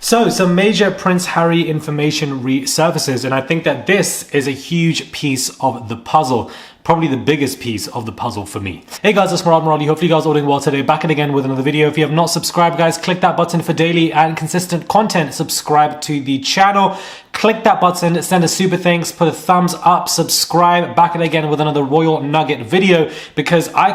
So, some major Prince Harry information resurfaces, and I think that this is a huge piece of the puzzle. Probably the biggest piece of the puzzle for me. Hey guys, it's Maradi. Hopefully you guys are all doing well today. Back again with another video. If you have not subscribed, guys, click that button for daily and consistent content. Subscribe to the channel. Click that button, send a super thanks, put a thumbs up, subscribe. Back again with another Royal Nugget video, because I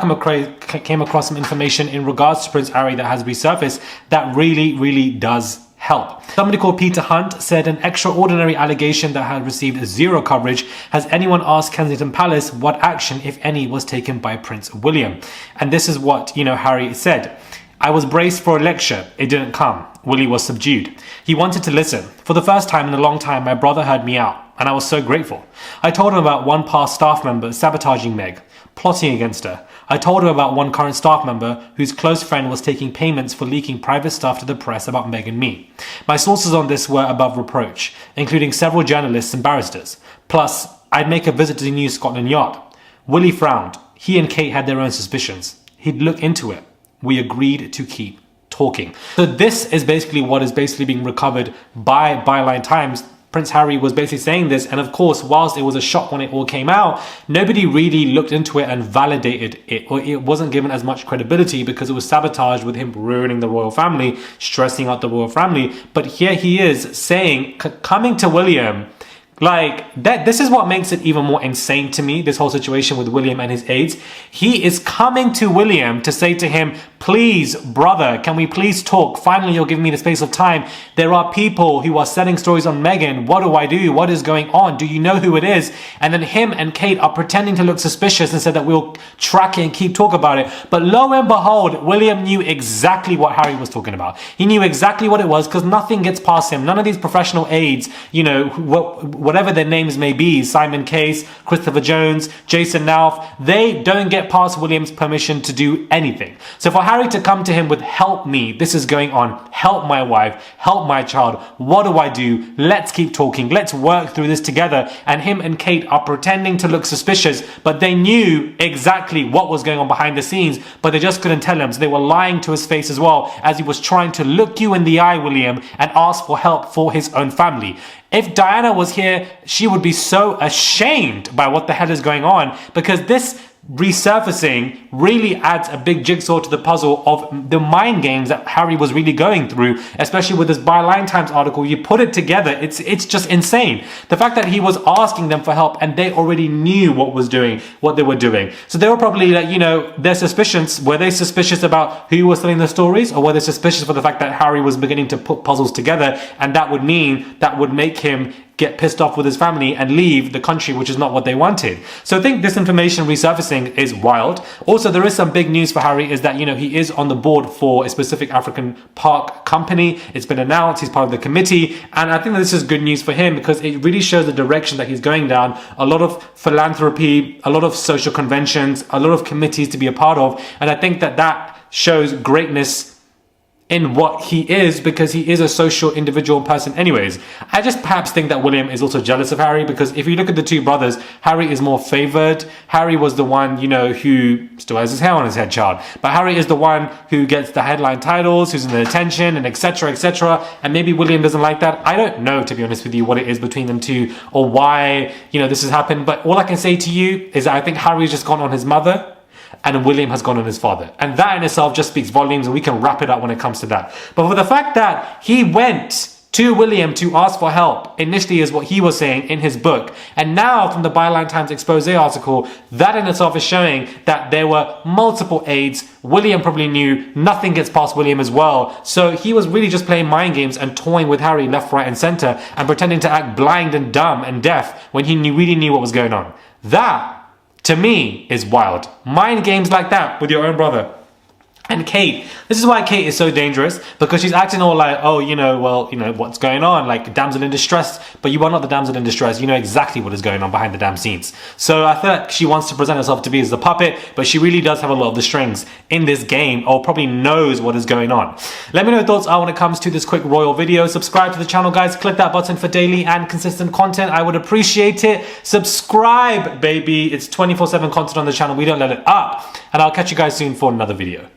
came across some information in regards to Prince Harry that has resurfaced that really does help. Somebody called Peter Hunt said an extraordinary allegation that had received zero coverage. Has anyone asked Kensington Palace what action, if any, was taken by Prince William? And this is what, Harry said. I was braced for a lecture. It didn't come. Willie was subdued. He wanted to listen. For the first time in a long time, my brother heard me out, and I was so grateful. I told him about one past staff member sabotaging Meg, plotting against her. I told him about one current staff member whose close friend was taking payments for leaking private stuff to the press about Meg and me. My sources on this were above reproach, including several journalists and barristers. Plus, I'd make a visit to the New Scotland Yard. Willie frowned. He and Kate had their own suspicions. He'd look into it. We agreed to keep talking. So this is basically what is being recovered by Byline Times. Prince Harry was basically saying this, and of course, whilst it was a shock when it all came out, nobody really looked into it and validated it, or it wasn't given as much credibility because it was sabotaged with him ruining the royal family, stressing out the royal family. But here he is saying, coming to William, like that. This is what makes it even more insane to me, this whole situation with William and his aides. He is coming to William to say to him, please, brother, can we please talk? Finally, you're giving me the space of time. There are people who are selling stories on Meghan. What do I do? What is going on? Do you know who it is? And then him and Kate are pretending to look suspicious and said that we'll track it and keep talking about it. But lo and behold, William knew exactly what Harry was talking about. He knew exactly what it was, because nothing gets past him. None of these professional aides, whatever their names may be, Simon Case, Christopher Jones, Jason Nauf, they don't get past William's permission to do anything. So for Harry to come to him with, help me, this is going on, help my wife, help my child, what do I do? Let's keep talking, let's work through this together. And him and Kate are pretending to look suspicious, but they knew exactly what was going on behind the scenes, but they just couldn't tell him. So they were lying to his face as well, as he was trying to look you in the eye, William, and ask for help for his own family. If Diana was here, she would be so ashamed by what the hell is going on, because this resurfacing really adds a big jigsaw to the puzzle of the mind games that Harry was really going through, especially with this Byline Times article. You put it together, it's just insane. The fact that he was asking them for help and they already knew what they were doing. So they were probably like, their suspicions, were they suspicious about who was telling the stories, or were they suspicious for the fact that Harry was beginning to put puzzles together, and that would make him get pissed off with his family and leave the country, which is not what they wanted. So I think this information resurfacing is wild. Also, there is some big news for Harry, is that, he is on the board for a specific African park company. It's been announced, he's part of the committee. And I think that this is good news for him, because it really shows the direction that he's going down. A lot of philanthropy, a lot of social conventions, a lot of committees to be a part of. And I think that shows greatness in what he is, because he is a social individual person anyways. I just perhaps think that William is also jealous of Harry, because if you look at the two brothers, Harry is more favored. Harry was the one, who still has his hair on his head, child. But Harry is the one who gets the headline titles, who's in the attention, and etc, etc. And maybe William doesn't like that. I don't know, to be honest with you, what it is between them two, or why, this has happened. But all I can say to you is that I think Harry's just gone on his mother, and William has gone on his father. And that in itself just speaks volumes, and we can wrap it up when it comes to that. But for the fact that he went to William to ask for help, initially, is what he was saying in his book. And now from the Byline Times expose article, that in itself is showing that there were multiple aides. William probably knew, nothing gets past William as well. So he was really just playing mind games and toying with Harry left, right and center, and pretending to act blind and dumb and deaf when he really knew what was going on. That, to me, is wild. Mind games like that with your own brother. And Kate, this is why Kate is so dangerous, because she's acting all like, oh, what's going on? Like damsel in distress, but you are not the damsel in distress. You know exactly what is going on behind the damn scenes. So I feel like she wants to present herself to be as the puppet, but she really does have a lot of the strings in this game, or probably knows what is going on. Let me know your thoughts are when it comes to this quick royal video. Subscribe to the channel, guys. Click that button for daily and consistent content. I would appreciate it. Subscribe, baby. It's 24/7 content on the channel. We don't let it up. And I'll catch you guys soon for another video.